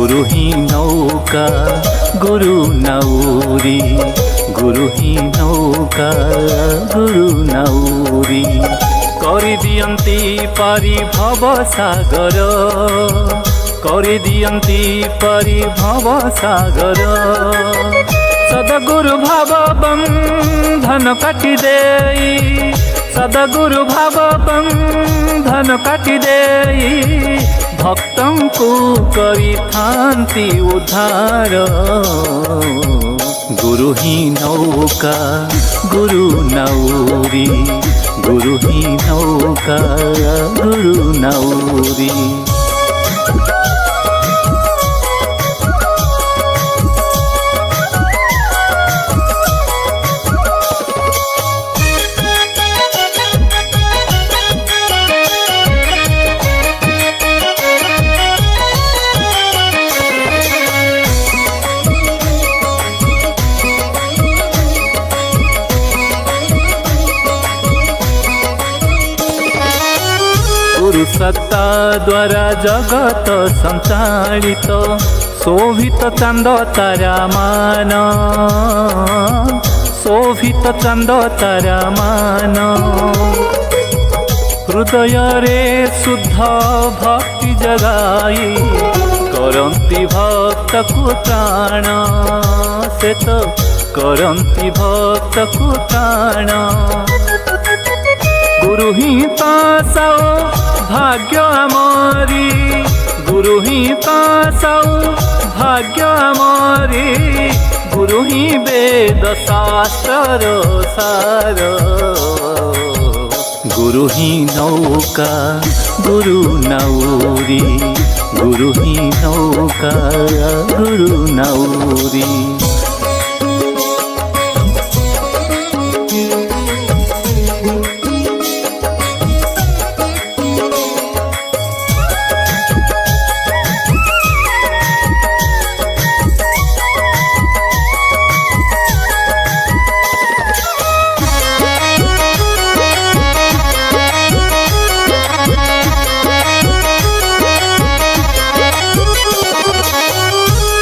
गुरु ही नौका गुरु नाउरी, गुरु ही नौका गुरु नाउरी। करि दियंती पारी भव सागर, करि दियंती पारी भव सागर। सदगुरु भाव बंधन काटी देई, सदगुरु भाव बंधन काटी देई। भक्तों को करी थांती उद्धार, गुरु ही नौका गुरु नाउरी, गुरु ही नौका गुरु नाउरी। गुरु सत्ता द्वारा जगत संचालित, शोभित चांद तारा मान, शोभित चांद तारा मान। हृदय रे शुद्ध भक्ति जगाई, करंती भक्त को त्राण, से तो करंती भक्त को त्राण। गुरु ही पासाओ भाग्य आमरी, गुरु ही पासाओ भाग्य आमरी। गुरु ही वेद शास्त्र सार, गुरु ही नौका गुरु नाउरी, गुरु ही नौका गुरु नाउरी।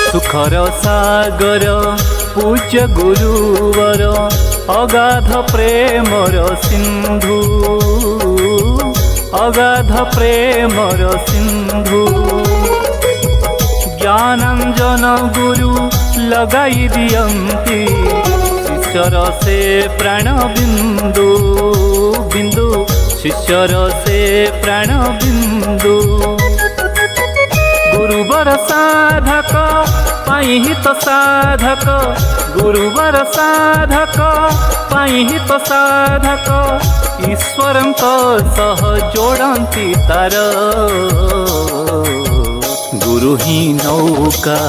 सुखर सागर पूज्य गुरुवर, अगाध प्रेमर सिंधु, अगाध प्रेमर सिंधु। ज्ञानांजन गुरु लगाई दियंती, शिष्यर से प्राण बिंदु बिंदु, शिष्यर से प्राण बिंदु। गुरुवर साधक पाई हित साधक, गुरुवर साधक पाई हित साधक। ईश्वरंक सह जोड़ंती तार, गुरु ही नौका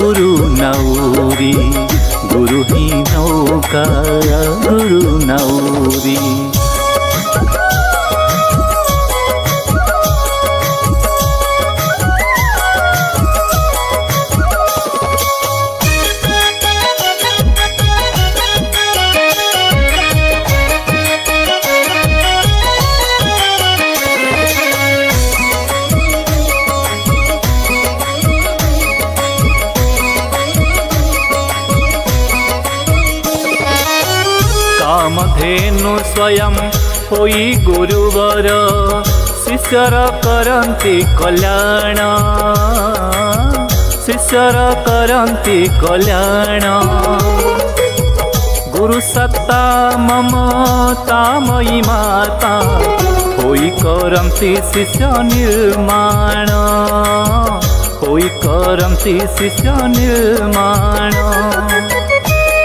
गुरु नाउरी, गुरु ही नौका गुरु नाउरी। कामधेनु स्वयं होई गुरुवर, शिष्यर करंती कल्याण, शिष्यर करंती कल्याण। गुरु सत्ता ममता मयी माता, होई करंती शिष्य निर्माण, होई करंती शिष्य निर्माण।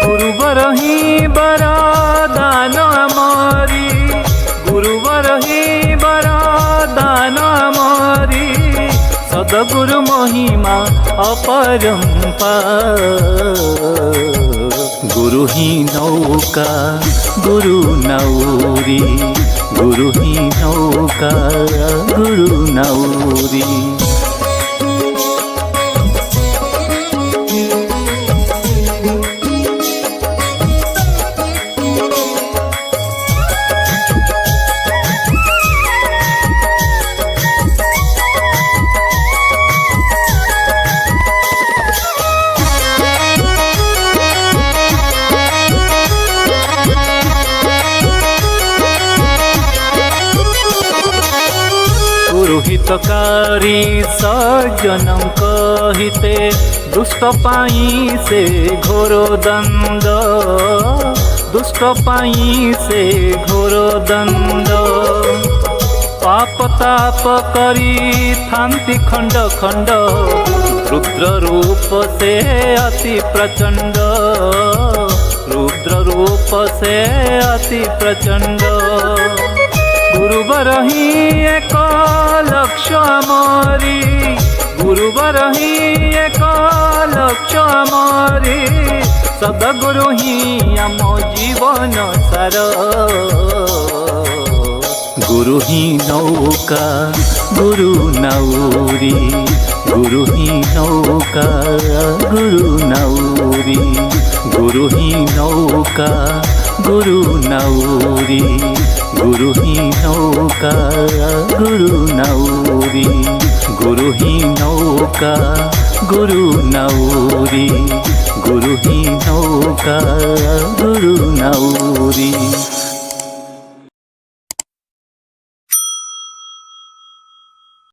गुरुवर ही वरदान आमरी, गुरुवर ही वरदान आमरी। सदगुरु महिमा अपरंपार, गुरु ही नौका गुरु नाउरी, गुरु ही नौका गुरु नाउरी। गुरु हितकारी सज्जनंक हिते दुष्ट पाई से घोर दंड दुष्ट पाई से घोर दंड पाप ताप करी थांति खंड खंड रुद्र रूप से अति प्रचंड रुद्र रूप से अति प्रचंड गुरुवर ही एक लक्ष्य आमरी गुरुवर ही एक लक्ष्य आमरी सद्गुरु ही आम जीवन सार गुरु ही नौका गुरु नाउरी गुरु ही नौका गुरु नाउरी गुरु ही नौका गुरु नाउरी गुरु ही नौका गुरु नाउरी गुरु ही नौका गुरु नाउरी गुरु ही नौका गुरु नाउरी।